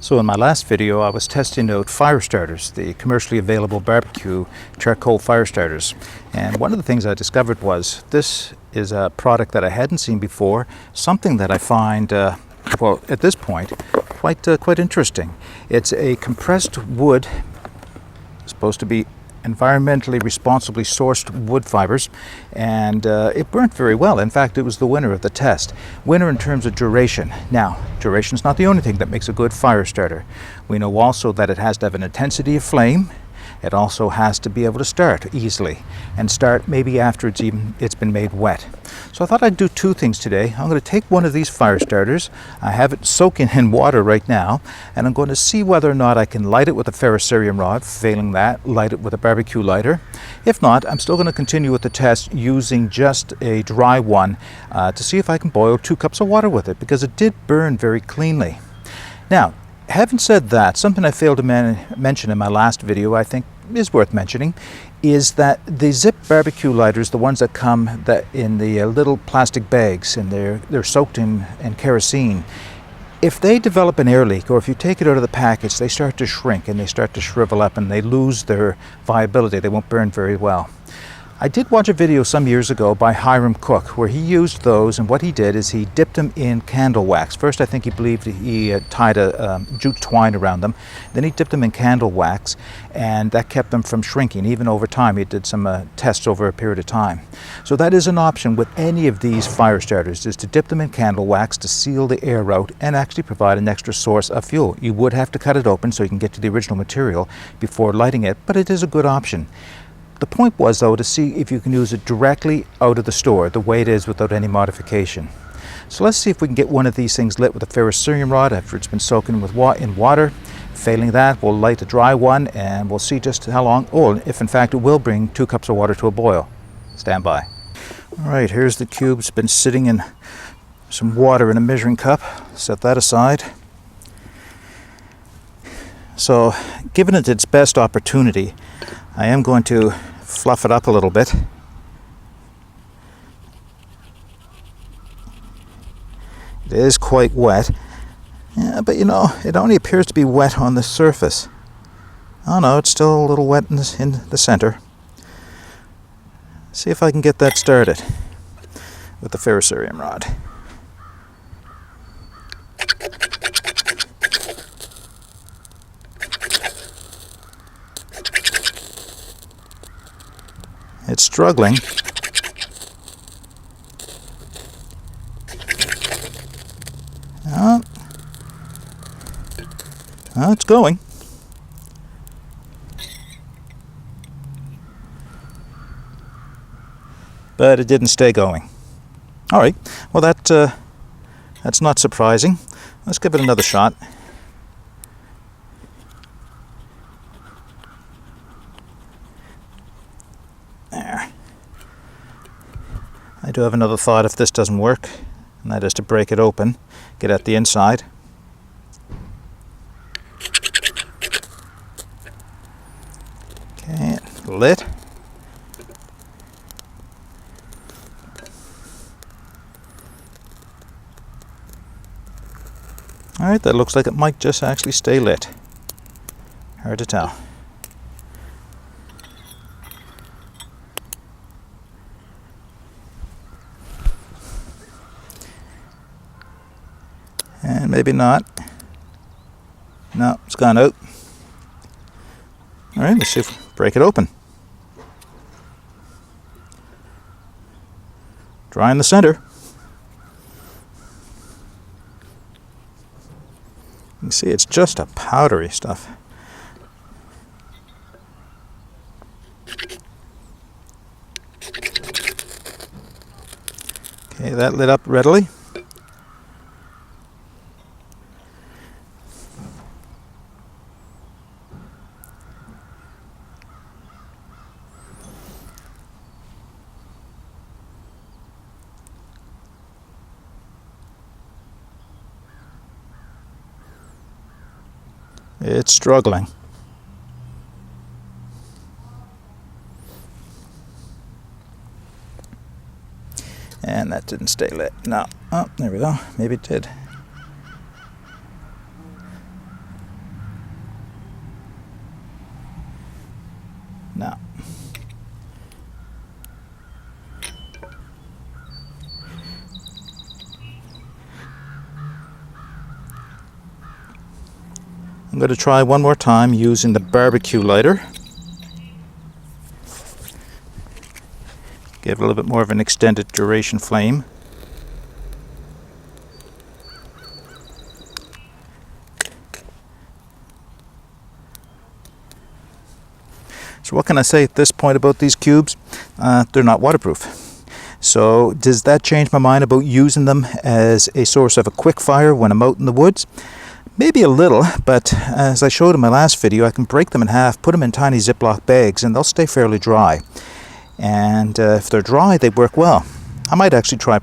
So in my last video I was testing out fire starters, the commercially available barbecue charcoal fire starters. And one of the things I discovered was this is a product that I hadn't seen before, something that I find, well at this point, quite interesting. It's a compressed wood, supposed to be environmentally responsibly sourced wood fibers, and it burnt very well. In fact, it was the winner of the test. Winner in terms of duration. Now, duration is not the only thing that makes a good fire starter. We know also that it has to have an intensity of flame. It also has to be able to start easily, and start maybe after it's been made wet. So I thought I'd do two things today. I'm going to take one of these fire starters. I have it soaking in water right now, and I'm going to see whether or not I can light it with a ferrocerium rod. Failing that, light it with a barbecue lighter. If not, I'm still going to continue with the test using just a dry one to see if I can boil 2 cups of water with it, because it did burn very cleanly. Now, having said that, something I failed to mention in my last video, I think is worth mentioning, is that the ZIP BBQ lighters, the ones that come in the little plastic bags, and they're soaked in kerosene, if they develop an air leak, or if you take it out of the package, they start to shrink and they start to shrivel up and they lose their viability. They won't burn very well. I did watch a video some years ago by Hiram Cook where he used those, and what he did is he dipped them in candle wax. First, I think he believed he tied a jute twine around them. Then he dipped them in candle wax, and that kept them from shrinking. Even over time, he did some tests over a period of time. So that is an option with any of these fire starters, is to dip them in candle wax to seal the air out and actually provide an extra source of fuel. You would have to cut it open so you can get to the original material before lighting it, but it is a good option. The point was, though, to see if you can use it directly out of the store, the way it is without any modification. So let's see if we can get one of these things lit with a ferrocerium rod after it's been soaking in water. Failing that, we'll light a dry one and we'll see just how long, or if in fact it will bring 2 cups of water to a boil. Stand by. All right, here's the cube. It's been sitting in some water in a measuring cup. Set that aside. So, given it its best opportunity, I am going to fluff it up a little bit. It is quite wet. Yeah, but you know, it only appears to be wet on the surface. Oh no, it's still a little wet in the center. See if I can get that started with the ferrocerium rod. It's struggling. Oh, it's going. But it didn't stay going. All right. Well, that's not surprising. Let's give it another shot. I do have another thought if this doesn't work, and that is to break it open, get at the inside. Okay, lit. Alright, that looks like it might just actually stay lit. Hard to tell. And maybe not. No, it's gone out. All right, let's see if we break it open. Dry in the center. You can see it's just a powdery stuff. Okay, that lit up readily. It's struggling. And that didn't stay lit. No. Oh, there we go. Maybe it did. I'm going to try one more time using the barbecue lighter. Give it a little bit more of an extended duration flame. So what can I say at this point about these cubes? They're not waterproof. So does that change my mind about using them as a source of a quick fire when I'm out in the woods? Maybe a little, but as I showed in my last video, I can break them in half, put them in tiny Ziploc bags, and they'll stay fairly dry. And if they're dry, they work well. I might actually try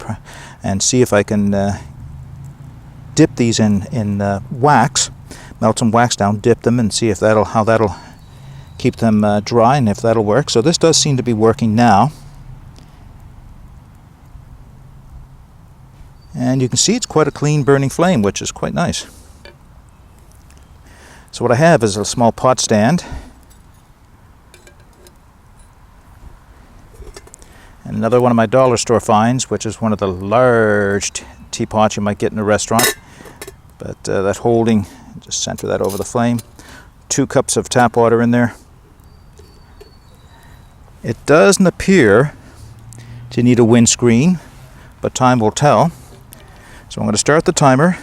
and see if I can dip these in wax, melt some wax down, dip them, and see if how that'll keep them dry and if that'll work. So this does seem to be working now. And you can see it's quite a clean burning flame, which is quite nice. So what I have is a small pot stand. And another one of my dollar store finds, which is one of the large teapots you might get in a restaurant. But that holding, just center that over the flame. 2 cups of tap water in there. It doesn't appear to need a windscreen, but time will tell. So I'm going to start the timer.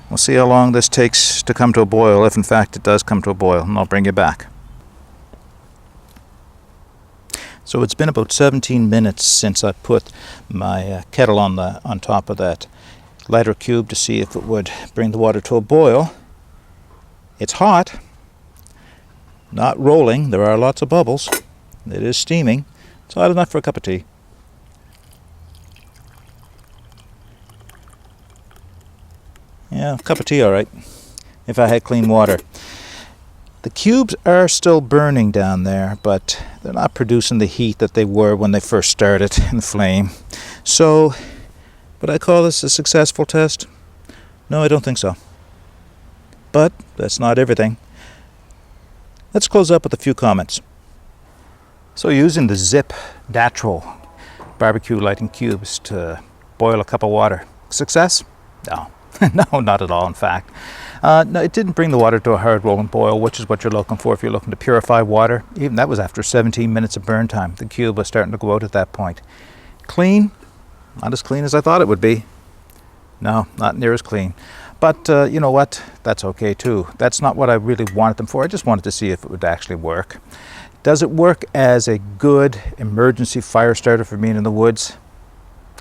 We'll see how long this takes to come to a boil, if in fact it does come to a boil, and I'll bring you back. So it's been about 17 minutes since I put my kettle on top of that lighter cube to see if it would bring the water to a boil. It's hot, not rolling, there are lots of bubbles. It is steaming. It's hot enough for a cup of tea. Yeah, a cup of tea, all right, if I had clean water. The cubes are still burning down there, but they're not producing the heat that they were when they first started in the flame. So, would I call this a successful test? No, I don't think so. But that's not everything. Let's close up with a few comments. So using the ZIP Natural BBQ lighting cubes to boil a cup of water. Success? No. No, not at all, in fact. No, it didn't bring the water to a hard rolling boil, which is what you're looking for if you're looking to purify water. Even that was after 17 minutes of burn time. The cube was starting to go out at that point. Clean? Not as clean as I thought it would be. No, not near as clean. But you know what? That's okay too. That's not what I really wanted them for. I just wanted to see if it would actually work. Does it work as a good emergency fire starter for being in the woods?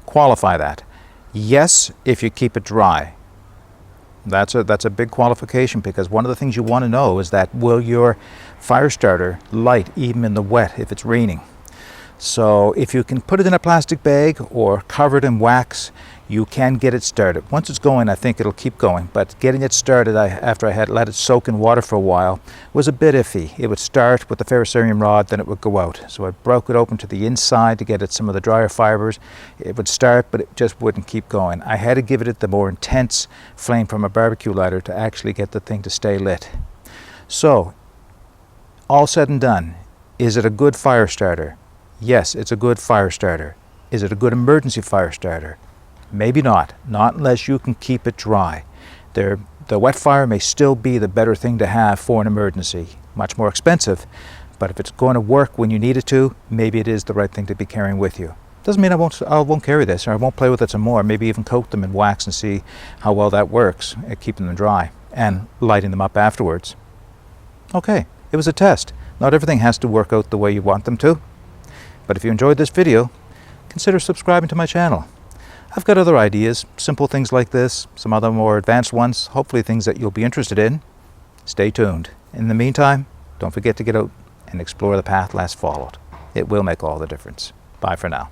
Qualify that. Yes, if you keep it dry. That's a big qualification, because one of the things you want to know is that will your fire starter light even in the wet if it's raining? So if you can put it in a plastic bag or cover it in wax, you can get it started. Once it's going, I think it'll keep going, but getting it started after I had let it soak in water for a while was a bit iffy. It would start with the ferrocerium rod, then it would go out. So I broke it open to the inside to get at some of the drier fibers. It would start, but it just wouldn't keep going. I had to give it the more intense flame from a barbecue lighter to actually get the thing to stay lit. So, all said and done, is it a good fire starter? Yes, it's a good fire starter. Is it a good emergency fire starter? Maybe not unless you can keep it dry. The wet fire may still be the better thing to have for an emergency. Much more expensive, but if it's going to work when you need it to, maybe it is the right thing to be carrying with you. Doesn't mean I won't carry this, or I won't play with it some more. Maybe even coat them in wax and see how well that works at keeping them dry and lighting them up afterwards. Okay, it was a test. Not everything has to work out the way you want them to. But if you enjoyed this video, consider subscribing to my channel. I've got other ideas, simple things like this, some other more advanced ones, hopefully things that you'll be interested in. Stay tuned. In the meantime, don't forget to get out and explore the path less followed. It will make all the difference. Bye for now.